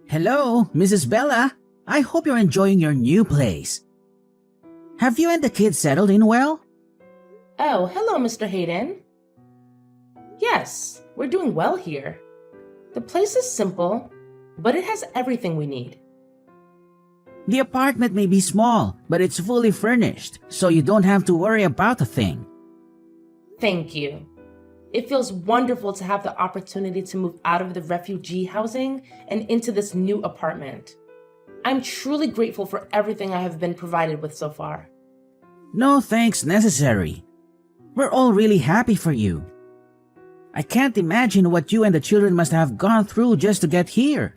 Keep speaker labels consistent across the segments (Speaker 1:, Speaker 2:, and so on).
Speaker 1: Hello, Mrs. Bella. I hope you're enjoying your new place. Have you and the kids settled in well?
Speaker 2: Oh, hello, Mr. Hayden. Yes, we're doing well here. The place is simple, but it has everything we need.
Speaker 1: The apartment may be small, but it's fully furnished, so you don't have to worry about a thing.
Speaker 2: Thank you. It feels wonderful to have the opportunity to move out of the refugee housing and into this new apartment. I'm truly grateful for everything I have been provided with so far.
Speaker 1: No thanks necessary. We're all really happy for you. I can't imagine what you and the children must have gone through just to get here.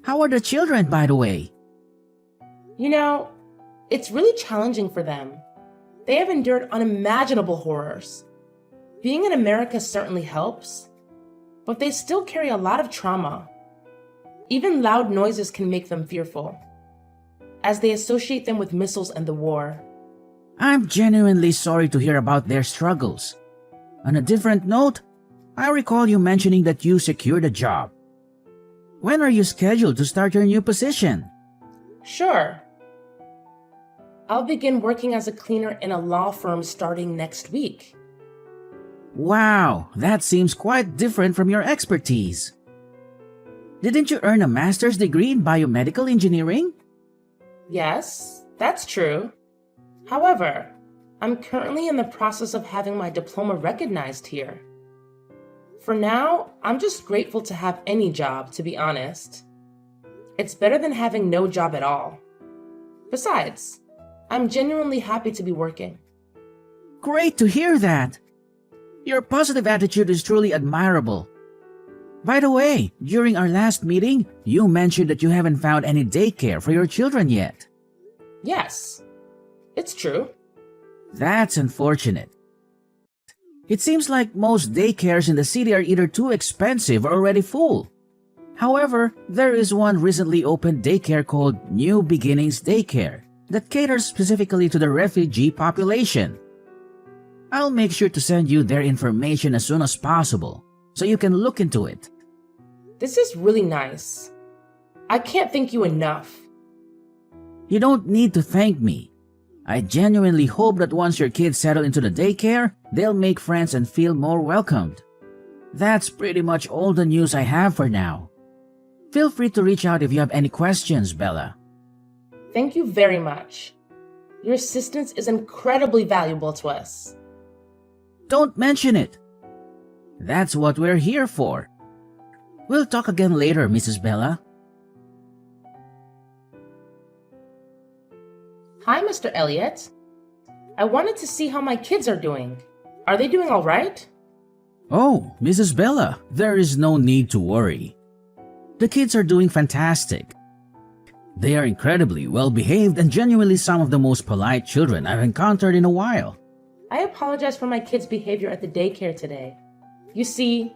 Speaker 1: How are the children, by the way?
Speaker 2: You know, it's really challenging for them. They have endured unimaginable horrors. Being in America certainly helps, but they still carry a lot of trauma. Even loud noises can make them fearful, as they associate them with missiles and the war.
Speaker 1: I'm genuinely sorry to hear about their struggles. On a different note, I recall you mentioning that you secured a job. When are you scheduled to start your new position?
Speaker 2: Sure. I'll begin working as a cleaner in a law firm starting next week.
Speaker 1: Wow, that seems quite different from your expertise. Didn't you earn a master's degree in biomedical engineering?
Speaker 2: Yes, that's true. However, I'm currently in the process of having my diploma recognized here. For now, I'm just grateful to have any job, to be honest. It's better than having no job at all. Besides, I'm genuinely happy to be working.
Speaker 1: Great to hear that. Your positive attitude is truly admirable. By the way, during our last meeting, you mentioned that you haven't found any daycare for your children yet.
Speaker 2: Yes, it's true.
Speaker 1: That's unfortunate. It seems like most daycares in the city are either too expensive or already full. However, there is one recently opened daycare called New Beginnings Daycare that caters specifically to the refugee population. I'll make sure to send you their information as soon as possible so you can look into it.
Speaker 2: This is really nice. I can't thank you enough.
Speaker 1: You don't need to thank me. I genuinely hope that once your kids settle into the daycare, they'll make friends and feel more welcomed. That's pretty much all the news I have for now. Feel free to reach out if you have any questions, Bella.
Speaker 2: Thank you very much. Your assistance is incredibly valuable to us.
Speaker 1: Don't mention it. That's what we're here for. We'll talk again later, Mrs. Bella.
Speaker 2: Hi, Mr. Elliott. I wanted to see how my kids are doing. Are they doing all right?
Speaker 1: Oh, Mrs. Bella, there is no need to worry. The kids are doing fantastic. They are incredibly well behaved and genuinely some of the most polite children I've encountered in a while.
Speaker 2: I apologize for my kids' behavior at the daycare today. You see,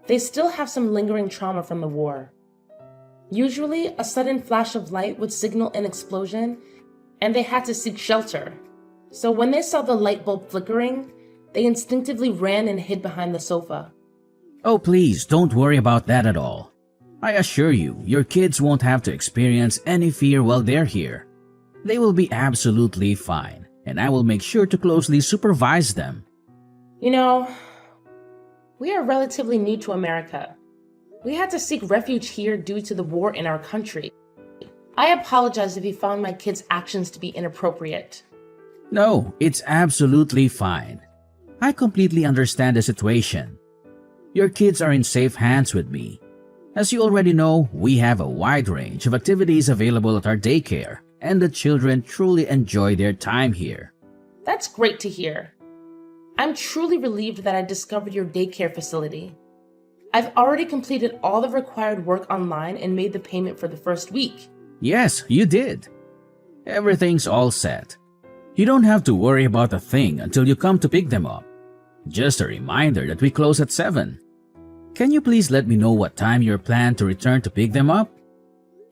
Speaker 2: they still have some lingering trauma from the war. Usually, a sudden flash of light would signal an explosion, and they had to seek shelter. So when they saw the light bulb flickering, they instinctively ran and hid behind the sofa.
Speaker 1: Oh, please, don't worry about that at all. I assure you, your kids won't have to experience any fear while they're here. They will be absolutely fine, and I will make sure to closely supervise them.
Speaker 2: You know, we are relatively new to America. We had to seek refuge here due to the war in our country. I apologize if you found my kids' actions to be inappropriate.
Speaker 1: No, it's absolutely fine. I completely understand the situation. Your kids are in safe hands with me. As you already know, we have a wide range of activities available at our daycare, and the children truly enjoy their time here.
Speaker 2: That's great to hear. I'm truly relieved that I discovered your daycare facility. I've already completed all the required work online and made the payment for the first week.
Speaker 1: Yes, you did. Everything's all set. You don't have to worry about a thing until you come to pick them up. Just a reminder that we close at 7. Can you please let me know what time you're planned to return to pick them up?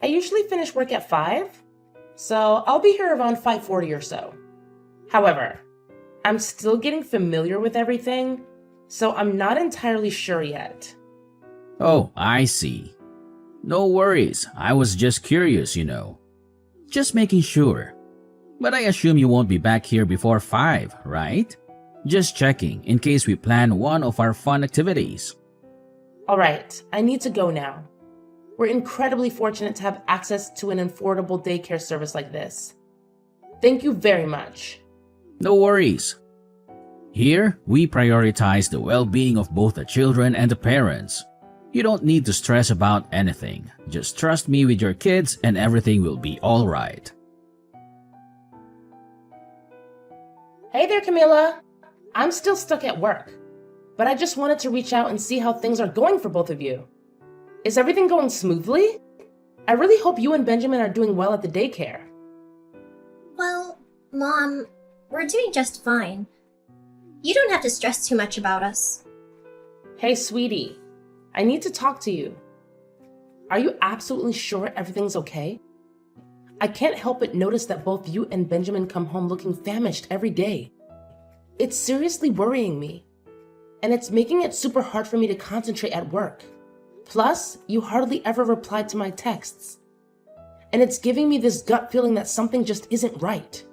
Speaker 2: I usually finish work at 5, so I'll be here around 5:40 or so. However, I'm still getting familiar with everything, so I'm not entirely sure yet.
Speaker 1: Oh, I see. No worries, I was just curious. Just making sure. But I assume you won't be back here before 5, right? Just checking in case we plan one of our fun activities.
Speaker 2: All right, I need to go now. We're incredibly fortunate to have access to an affordable daycare service like this. Thank you very much.
Speaker 1: No worries. Here, we prioritize the well-being of both the children and the parents. You don't need to stress about anything. Just trust me with your kids and everything will be all right.
Speaker 2: Hey there, Camila. I'm still stuck at work, but I just wanted to reach out and see how things are going for both of you. Is everything going smoothly? I really hope you and Benjamin are doing well at the daycare.
Speaker 3: Well, Mom, we're doing just fine. You don't have to stress too much about us.
Speaker 2: Hey, sweetie, I need to talk to you. Are you absolutely sure everything's okay? I can't help but notice that both you and Benjamin come home looking famished every day. It's seriously worrying me, and it's making it super hard for me to concentrate at work. Plus, you hardly ever reply to my texts. And it's giving me this gut feeling that something just isn't right.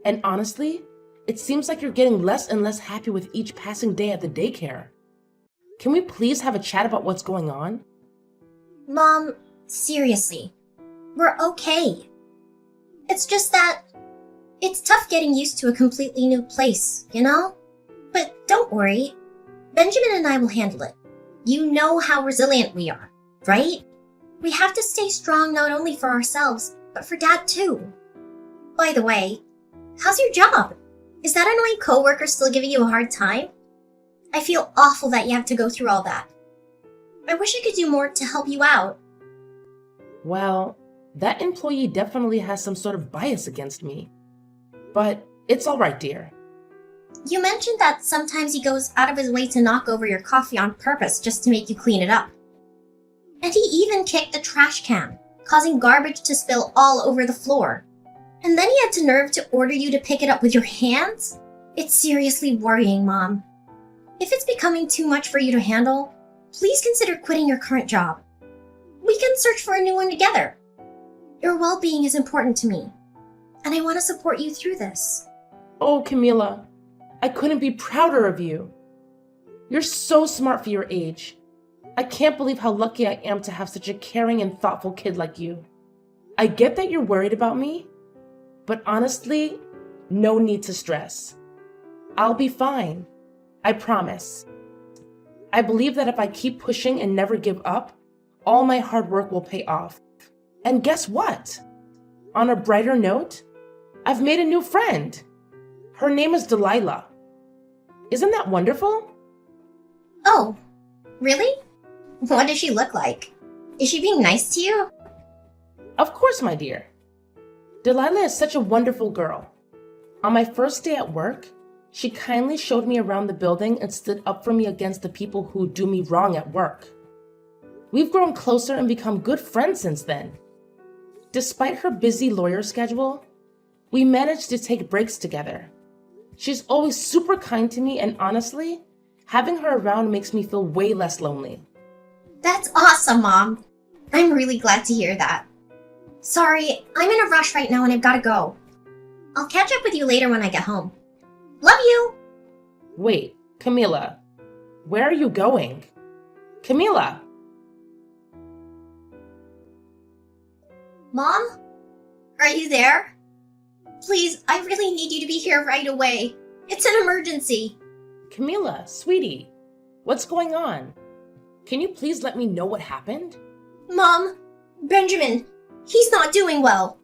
Speaker 2: And honestly, it seems like you're getting less and less happy with each passing day at the daycare. Can we please have a chat about what's going on?
Speaker 3: Mom, seriously, we're okay. It's just that it's tough getting used to a completely new place, you know? But don't worry, Benjamin and I will handle it. You know how resilient we are, right? We have to stay strong not only for ourselves, but for Dad too. By the way, how's your job? Is that annoying coworker still giving you a hard time? I feel awful that you have to go through all that. I wish I could do more to help you out.
Speaker 2: Well, that employee definitely has some sort of bias against me. But it's all right, dear.
Speaker 3: You mentioned that sometimes he goes out of his way to knock over your coffee on purpose just to make you clean it up. And he even kicked the trash can, causing garbage to spill all over the floor. And then he had the nerve to order you to pick it up with your hands? It's seriously worrying, Mom. If it's becoming too much for you to handle, please consider quitting your current job. We can search for a new one together. Your well-being is important to me, and I want to support you through this.
Speaker 2: Oh, Camila, I couldn't be prouder of you. You're so smart for your age. I can't believe how lucky I am to have such a caring and thoughtful kid like you. I get that you're worried about me, but honestly, no need to stress. I'll be fine. I promise. I believe that if I keep pushing and never give up, all my hard work will pay off. And guess what? On a brighter note, I've made a new friend. Her name is Delilah. Isn't that wonderful?
Speaker 3: Oh, really? What does she look like? Is she being nice to you?
Speaker 2: Of course, my dear. Delilah is such a wonderful girl. On my first day at work, she kindly showed me around the building and stood up for me against the people who do me wrong at work. We've grown closer and become good friends since then. Despite her busy lawyer schedule, we managed to take breaks together. She's always super kind to me, and honestly, having her around makes me feel way less lonely.
Speaker 3: That's awesome, Mom. I'm really glad to hear that. Sorry, I'm in a rush right now and I've gotta go. I'll catch up with you later when I get home. Love you!
Speaker 2: Wait, Camila, where are you going? Camila!
Speaker 3: Mom? Are you there? Please, I really need you to be here right away. It's an emergency.
Speaker 2: Camila, sweetie, what's going on? Can you please let me know what happened?
Speaker 3: Mom, Benjamin, he's not doing well.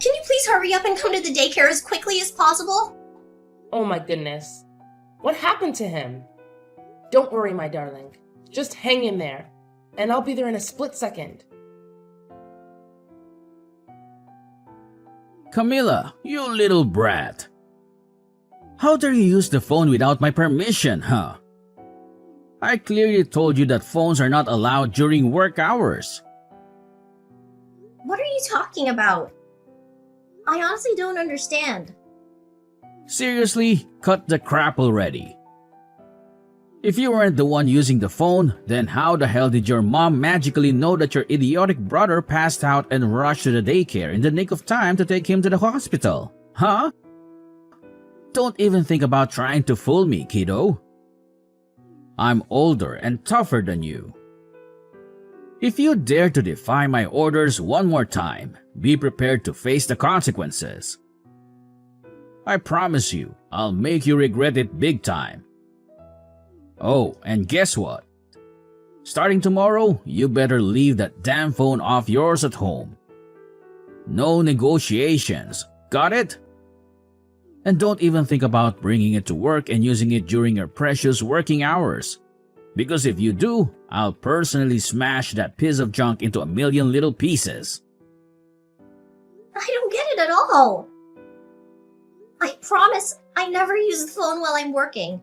Speaker 3: Can you please hurry up and come to the daycare as quickly as possible?
Speaker 2: Oh my goodness. What happened to him? Don't worry, my darling. Just hang in there, and I'll be there in a split second.
Speaker 1: Camila, you little brat. How dare you use the phone without my permission, huh? I clearly told you that phones are not allowed during work hours.
Speaker 3: What are you talking about? I honestly don't understand.
Speaker 1: Seriously, cut the crap already. If you weren't the one using the phone, then how the hell did your mom magically know that your idiotic brother passed out and rushed to the daycare in the nick of time to take him to the hospital? Huh? Don't even think about trying to fool me, kiddo. I'm older and tougher than you. If you dare to defy my orders one more time, be prepared to face the consequences. I promise you, I'll make you regret it big time. Oh, and guess what? Starting tomorrow, you better leave that damn phone off yours at home. No negotiations, got it? And don't even think about bringing it to work and using it during your precious working hours. Because if you do, I'll personally smash that piece of junk into a million little pieces.
Speaker 3: I don't get it at all. I promise I never use the phone while I'm working.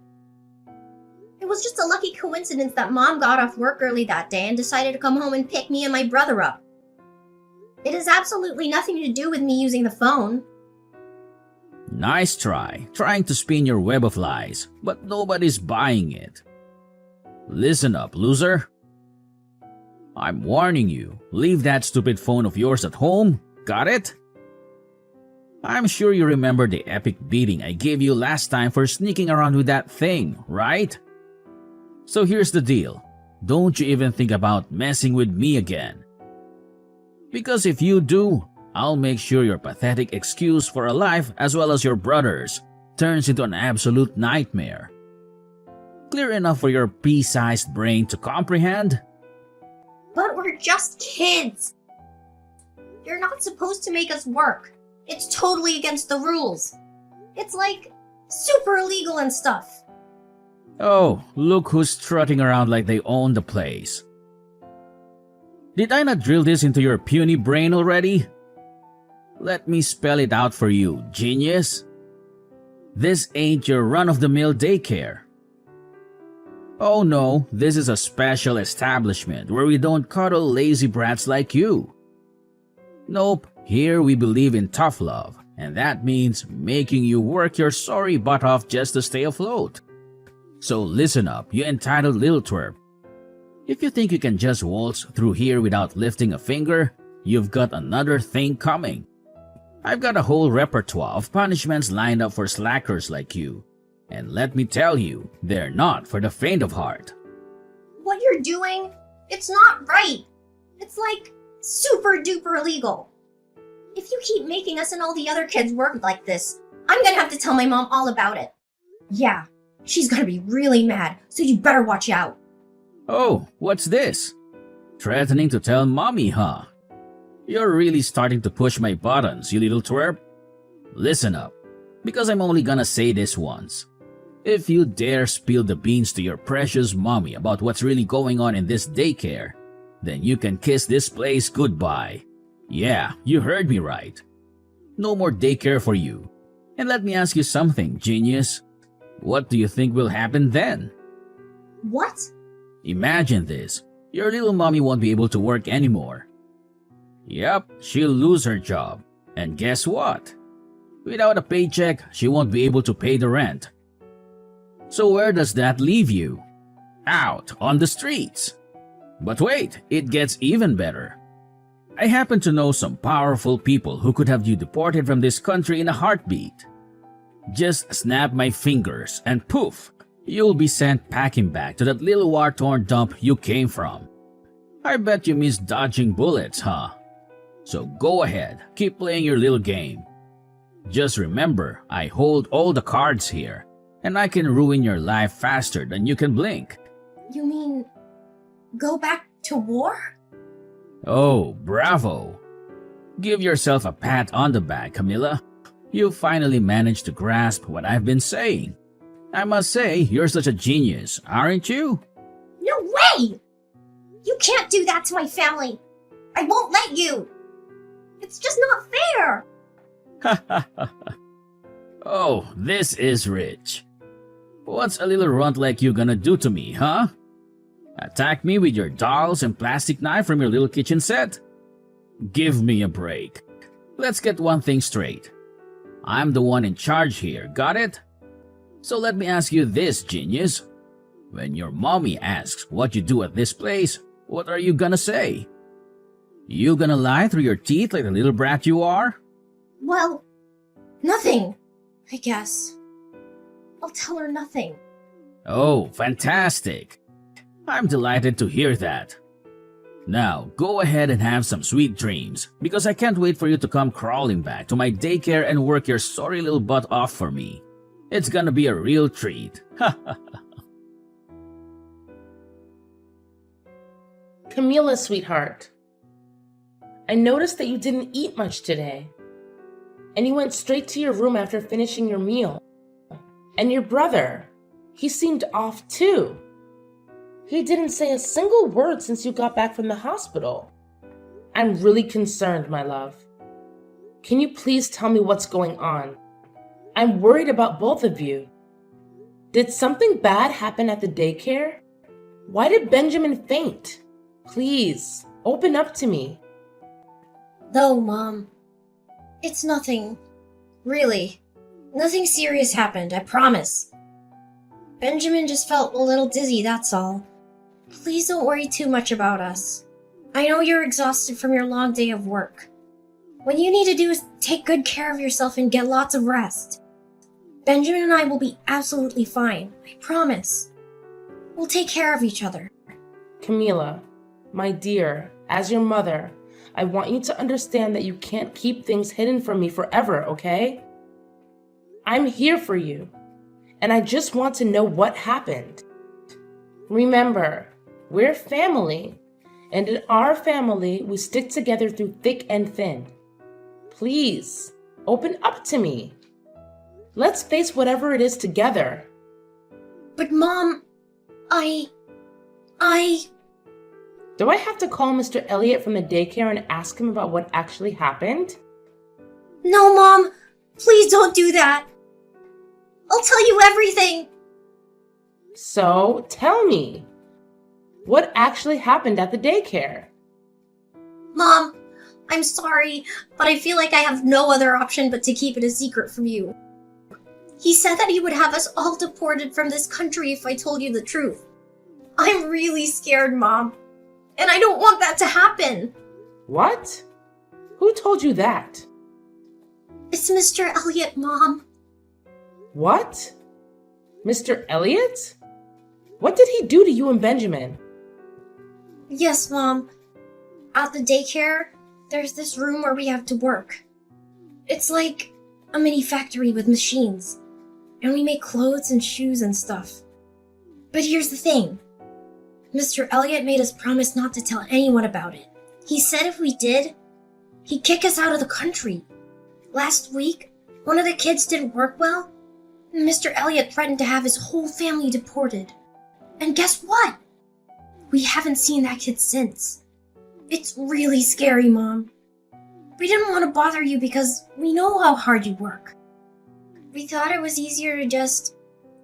Speaker 3: It was just a lucky coincidence that Mom got off work early that day and decided to come home and pick me and my brother up. It has absolutely nothing to do with me using the phone.
Speaker 1: Nice trying to spin your web of lies, but nobody's buying it. Listen up, loser. I'm warning you, leave that stupid phone of yours at home, got it? I'm sure you remember the epic beating I gave you last time for sneaking around with that thing, right? So here's the deal, don't you even think about messing with me again. Because if you do, I'll make sure your pathetic excuse for a life as well as your brother's turns into an absolute nightmare. Clear enough for your pea-sized brain to comprehend?
Speaker 3: But we're just kids. You're not supposed to make us work. It's totally against the rules. It's like super illegal and stuff.
Speaker 1: Oh, look who's strutting around like they own the place. Did I not drill this into your puny brain already? Let me spell it out for you, genius. This ain't your run-of-the-mill daycare. Oh no, this is a special establishment where we don't cuddle lazy brats like you. Nope, here we believe in tough love, and that means making you work your sorry butt off just to stay afloat. So listen up, you entitled little twerp. If you think you can just waltz through here without lifting a finger, you've got another thing coming. I've got a whole repertoire of punishments lined up for slackers like you. And let me tell you, they're not for the faint of heart.
Speaker 3: What you're doing, it's not right. It's like super duper illegal. If you keep making us and all the other kids work like this, I'm gonna have to tell my mom all about it. Yeah, she's gonna be really mad, so you better watch out.
Speaker 1: Oh, what's this? Threatening to tell mommy, huh? You're really starting to push my buttons, you little twerp. Listen up, because I'm only gonna say this once. If you dare spill the beans to your precious mommy about what's really going on in this daycare, then you can kiss this place goodbye. Yeah, you heard me right. No more daycare for you. And let me ask you something, genius. What do you think will happen then?
Speaker 3: What?
Speaker 1: Imagine this. Your little mommy won't be able to work anymore. Yep, she'll lose her job. And guess what? Without a paycheck, she won't be able to pay the rent. So where does that leave you? Out on the streets. But wait, it gets even better. I happen to know some powerful people who could have you deported from this country in a heartbeat. Just snap my fingers and poof, you'll be sent packing back to that little war-torn dump you came from. I bet you miss dodging bullets, huh? So go ahead, keep playing your little game. Just remember, I hold all the cards here, and I can ruin your life faster than you can blink.
Speaker 3: You mean go back to war?
Speaker 1: Oh, bravo. Give yourself a pat on the back, Camilla. You finally managed to grasp what I've been saying. I must say, you're such a genius, aren't you?
Speaker 3: No way! You can't do that to my family. I won't let you. It's just not fair.
Speaker 1: Oh, this is rich. What's a little runt like you gonna do to me, huh? Attack me with your dolls and plastic knife from your little kitchen set? Give me a break. Let's get one thing straight. I'm the one in charge here, got it? So let me ask you this, genius. When your mommy asks what you do at this place, what are you gonna say? You gonna lie through your teeth like the little brat you are?
Speaker 3: Well, nothing, I guess. I'll tell her nothing.
Speaker 1: Oh, fantastic. I'm delighted to hear that. Now, go ahead and have some sweet dreams, because I can't wait for you to come crawling back to my daycare and work your sorry little butt off for me. It's gonna be a real treat.
Speaker 2: Camila, sweetheart. I noticed that you didn't eat much today. And you went straight to your room after finishing your meal. And your brother, he seemed off too. He didn't say a single word since you got back from the hospital. I'm really concerned, my love. Can you please tell me what's going on? I'm worried about both of you. Did something bad happen at the daycare? Why did Benjamin faint? Please, open up to me.
Speaker 3: No, Mom. It's nothing. Really. Nothing serious happened, I promise. Benjamin just felt a little dizzy, that's all. Please don't worry too much about us. I know you're exhausted from your long day of work. What you need to do is take good care of yourself and get lots of rest. Benjamin and I will be absolutely fine, I promise. We'll take care of each other.
Speaker 2: Camila, my dear, as your mother, I want you to understand that you can't keep things hidden from me forever, okay? I'm here for you, and I just want to know what happened. Remember, we're family, and in our family, we stick together through thick and thin. Please, open up to me. Let's face whatever it is together.
Speaker 3: But Mom, I...
Speaker 2: Do I have to call Mr. Elliot from the daycare and ask him about what actually happened?
Speaker 3: No, Mom! Please don't do that! I'll tell you everything!
Speaker 2: So, tell me, what actually happened at the daycare?
Speaker 3: Mom, I'm sorry, but I feel like I have no other option but to keep it a secret from you. He said that he would have us all deported from this country if I told you the truth. I'm really scared, Mom. And I don't want that to happen.
Speaker 2: What? Who told you that?
Speaker 3: It's Mr. Elliot, Mom.
Speaker 2: What? Mr. Elliot? What did he do to you and Benjamin?
Speaker 3: Yes, Mom. At the daycare, there's this room where we have to work. It's like a mini factory with machines. And we make clothes and shoes and stuff. But here's the thing. Mr. Elliot made us promise not to tell anyone about it. He said if we did, he'd kick us out of the country. Last week, one of the kids didn't work well, and Mr. Elliot threatened to have his whole family deported. And guess what? We haven't seen that kid since. It's really scary, Mom. We didn't want to bother you because we know how hard you work. We thought it was easier to just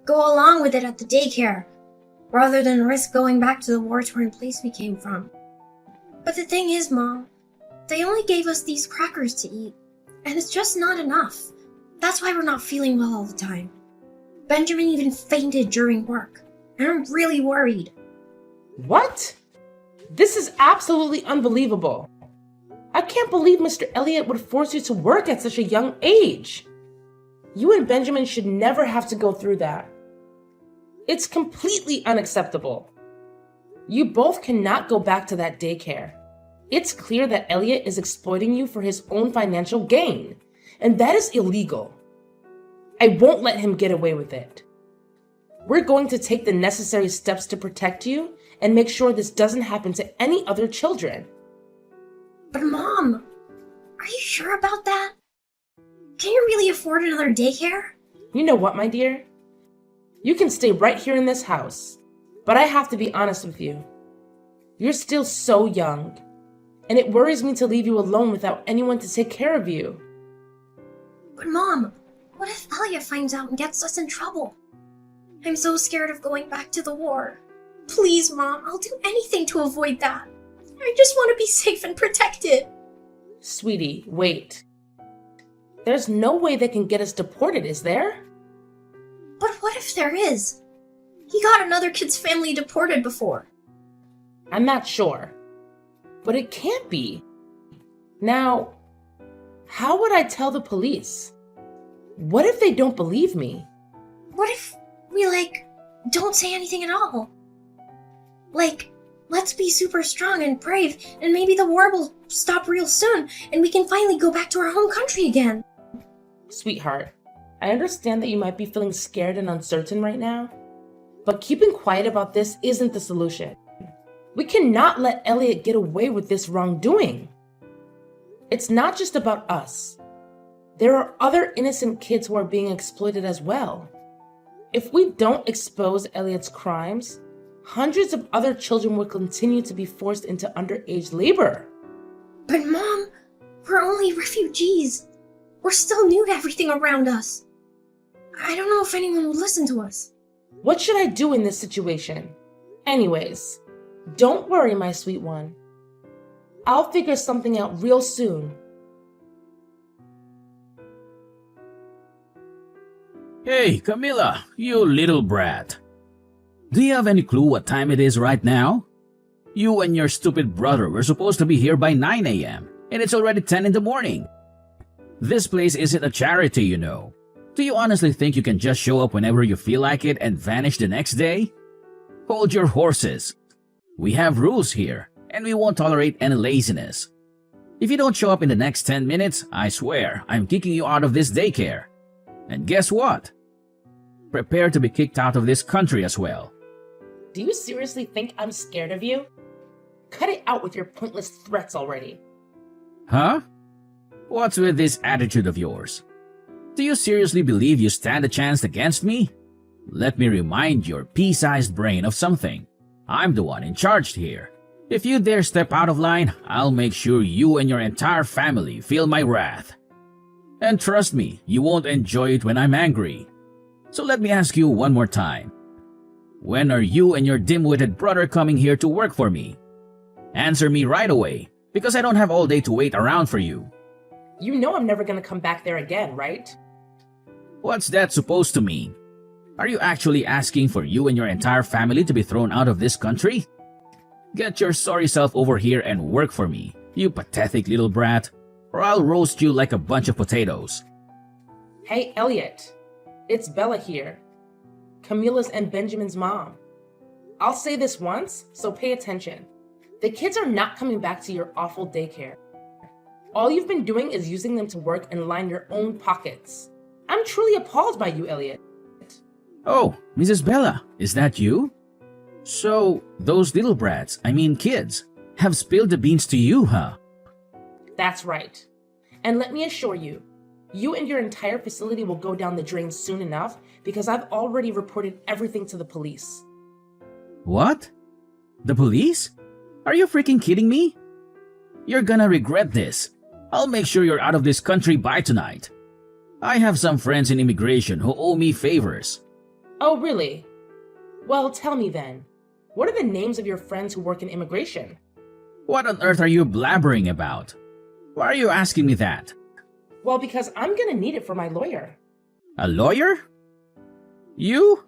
Speaker 3: go along with it at the daycare, rather than risk going back to the war-torn place we came from. But the thing is, Mom, they only gave us these crackers to eat, and it's just not enough. That's why we're not feeling well all the time. Benjamin even fainted during work, and I'm really worried.
Speaker 2: What? This is absolutely unbelievable. I can't believe Mr. Elliot would force you to work at such a young age. You and Benjamin should never have to go through that. It's completely unacceptable. You both cannot go back to that daycare. It's clear that Elliot is exploiting you for his own financial gain, and that is illegal. I won't let him get away with it. We're going to take the necessary steps to protect you and make sure this doesn't happen to any other children.
Speaker 3: But Mom, are you sure about that? Can you really afford another daycare?
Speaker 2: You know what, my dear? You can stay right here in this house, but I have to be honest with you. You're still so young, and it worries me to leave you alone without anyone to take care of you.
Speaker 3: But Mom, what if Elliot finds out and gets us in trouble? I'm so scared of going back to the war. Please, Mom, I'll do anything to avoid that. I just want to be safe and protected.
Speaker 2: Sweetie, wait. There's no way they can get us deported, is there?
Speaker 3: But what if there is? He got another kid's family deported before.
Speaker 2: I'm not sure. But it can't be. Now, how would I tell the police? What if they don't believe me?
Speaker 3: What if we, don't say anything at all? Let's be super strong and brave, and maybe the war will stop real soon, and we can finally go back to our home country again.
Speaker 2: Sweetheart, I understand that you might be feeling scared and uncertain right now, but keeping quiet about this isn't the solution. We cannot let Elliot get away with this wrongdoing. It's not just about us. There are other innocent kids who are being exploited as well. If we don't expose Elliot's crimes, hundreds of other children will continue to be forced into underage labor.
Speaker 3: But Mom, we're only refugees. We're still new to everything around us. I don't know if anyone will listen to us.
Speaker 2: What should I do in this situation? Anyways, don't worry, my sweet one. I'll figure something out real soon.
Speaker 1: Hey, Camilla, you little brat. Do you have any clue what time it is right now? You and your stupid brother were supposed to be here by 9 a.m., and it's already 10 in the morning. This place isn't a charity, you know. Do you honestly think you can just show up whenever you feel like it and vanish the next day? Hold your horses. We have rules here, and we won't tolerate any laziness. If you don't show up in the next 10 minutes, I swear I'm kicking you out of this daycare. And guess what? Prepare to be kicked out of this country as well.
Speaker 2: Do you seriously think I'm scared of you? Cut it out with your pointless threats already.
Speaker 1: Huh? What's with this attitude of yours? Do you seriously believe you stand a chance against me? Let me remind your pea-sized brain of something. I'm the one in charge here. If you dare step out of line, I'll make sure you and your entire family feel my wrath. And trust me, you won't enjoy it when I'm angry. So let me ask you one more time. When are you and your dim-witted brother coming here to work for me? Answer me right away, because I don't have all day to wait around for you.
Speaker 2: You know I'm never gonna come back there again, right?
Speaker 1: What's that supposed to mean? Are you actually asking for you and your entire family to be thrown out of this country? Get your sorry self over here and work for me, you pathetic little brat, or I'll roast you like a bunch of potatoes.
Speaker 2: Hey, Elliot. It's Bella here. Camilla's and Benjamin's mom. I'll say this once, so pay attention. The kids are not coming back to your awful daycare. All you've been doing is using them to work and line your own pockets. I'm truly appalled by you, Elliot.
Speaker 1: Oh, Mrs. Bella, is that you? So, those little brats, kids, have spilled the beans to you, huh?
Speaker 2: That's right. And let me assure you, you and your entire facility will go down the drain soon enough because I've already reported everything to the police.
Speaker 1: What? The police? Are you freaking kidding me? You're gonna regret this. I'll make sure you're out of this country by tonight. I have some friends in immigration who owe me favors.
Speaker 2: Oh, really? Well, tell me then. What are the names of your friends who work in immigration?
Speaker 1: What on earth are you blabbering about? Why are you asking me that?
Speaker 2: Well, because I'm gonna need it for my lawyer.
Speaker 1: A lawyer? You?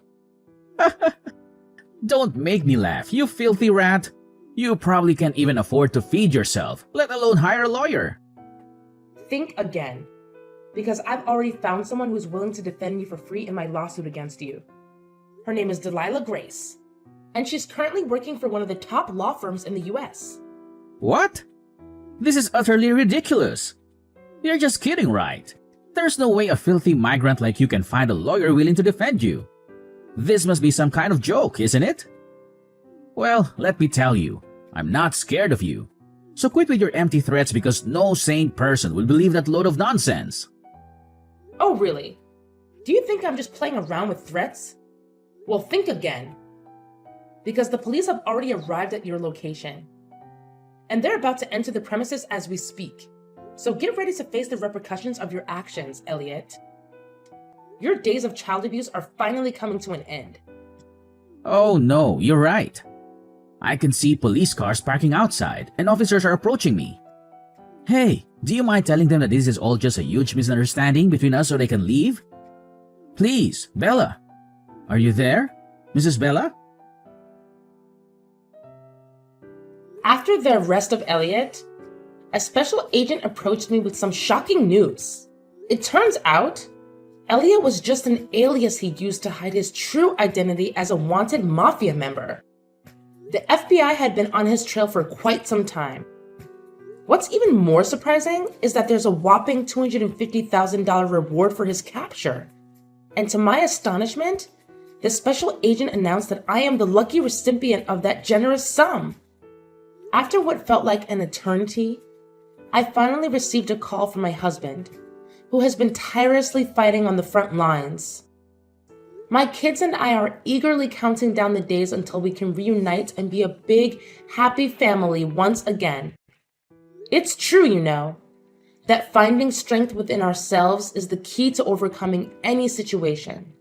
Speaker 1: Don't make me laugh, you filthy rat. You probably can't even afford to feed yourself, let alone hire a lawyer.
Speaker 2: Think again. Because I've already found someone who's willing to defend me for free in my lawsuit against you. Her name is Delilah Grace, and she's currently working for one of the top law firms in the US.
Speaker 1: What? This is utterly ridiculous. You're just kidding, right? There's no way a filthy migrant like you can find a lawyer willing to defend you. This must be some kind of joke, isn't it? Well, let me tell you, I'm not scared of you. So quit with your empty threats because no sane person will believe that load of nonsense.
Speaker 2: Oh, really? Do you think I'm just playing around with threats? Well, think again. Because the police have already arrived at your location. And they're about to enter the premises as we speak. So get ready to face the repercussions of your actions, Elliot. Your days of child abuse are finally coming to an end.
Speaker 1: Oh no, you're right. I can see police cars parking outside and officers are approaching me. Hey, do you mind telling them that this is all just a huge misunderstanding between us so they can leave? Please, Bella. Are you there? Mrs. Bella?
Speaker 2: After the arrest of Elliot, a special agent approached me with some shocking news. It turns out, Elliot was just an alias he'd used to hide his true identity as a wanted mafia member. The FBI had been on his trail for quite some time. What's even more surprising is that there's a whopping $250,000 reward for his capture. And to my astonishment, the special agent announced that I am the lucky recipient of that generous sum. After what felt like an eternity, I finally received a call from my husband, who has been tirelessly fighting on the front lines. My kids and I are eagerly counting down the days until we can reunite and be a big, happy family once again. It's true, you know, that finding strength within ourselves is the key to overcoming any situation.